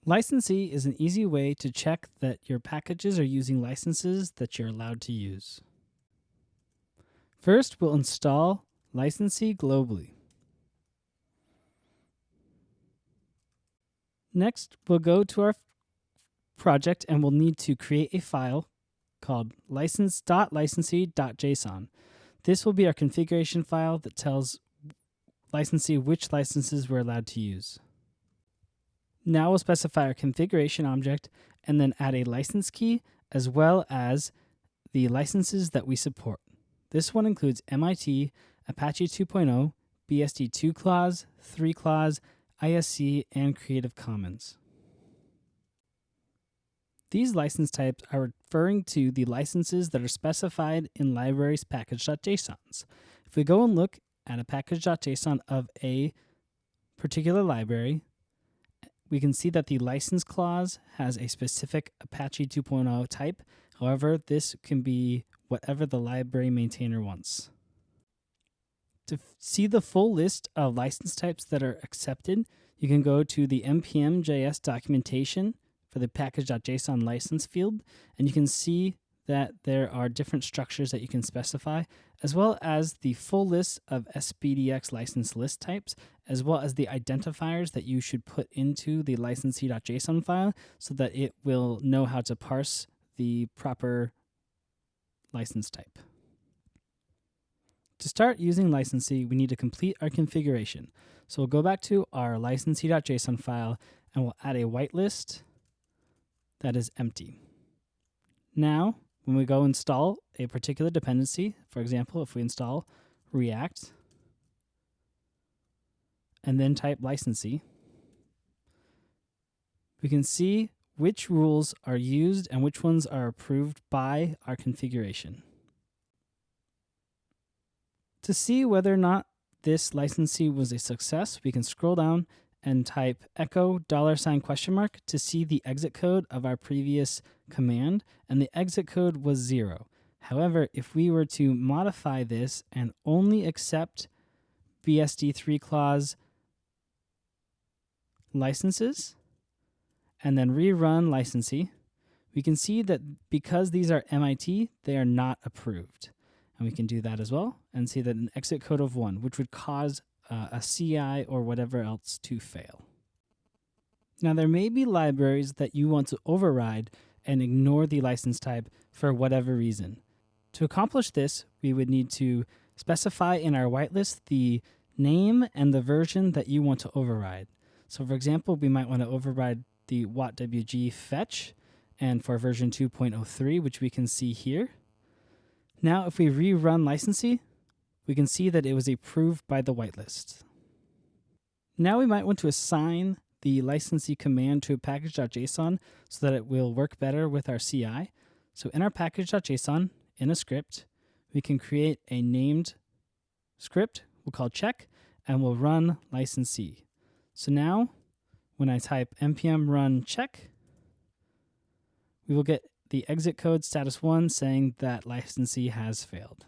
Licensee is an easy way to check that your packages are using licenses that you're allowed to use. First, we'll install licensee globally. Next, we'll go to our project and we'll need to create a file called license.licensee.json. This will be our configuration file that tells licensee which licenses we're allowed to use. Now we'll specify our configuration object and then add a license key as well as the licenses that we support. This one includes MIT, Apache 2.0, BSD 2 clause, 3 clause, ISC, and Creative Commons. These license types are referring to the licenses that are specified in libraries package.jsons. If we go and look at a package.json of a particular library, we can see that the license clause has a specific Apache 2.0 type. However, this can be whatever the library maintainer wants. To see the full list of license types that are accepted, you can go to the npm.js documentation for the package.json license field, and you can see that there are different structures that you can specify, as well as the full list of SPDX license list types, as well as the identifiers that you should put into the licensee.json file so that it will know how to parse the proper license type. To start using licensee, we need to complete our configuration. So we'll go back to our licensee.json file and we'll add a whitelist that is empty. Now, when we go install a particular dependency, for example, if we install React and then type licensee, we can see which rules are used and which ones are approved by our configuration. To see whether or not this licensee was a success, we can scroll down and type echo $? To see the exit code of our previous command, and the exit code was 0. However, if we were to modify this and only accept BSD 3 clause licenses and then rerun licensee, we can see that because these are MIT, they are not approved. And we can do that as well and see that an exit code of 1, which would cause a CI or whatever else to fail. Now, there may be libraries that you want to override and ignore the license type for whatever reason. To accomplish this, we would need to specify in our whitelist the name and the version that you want to override. So for example, we might want to override the wattwg fetch and for version 2.03, which we can see here. Now, if we rerun licensee, we can see that it was approved by the whitelist. Now we might want to assign the licensee command to a package.json so that it will work better with our CI. So in our package.json, in a script, we can create a named script we'll call check, and we'll run licensee. So now, when I type npm run check, we will get the exit code status 1 saying that licensee has failed.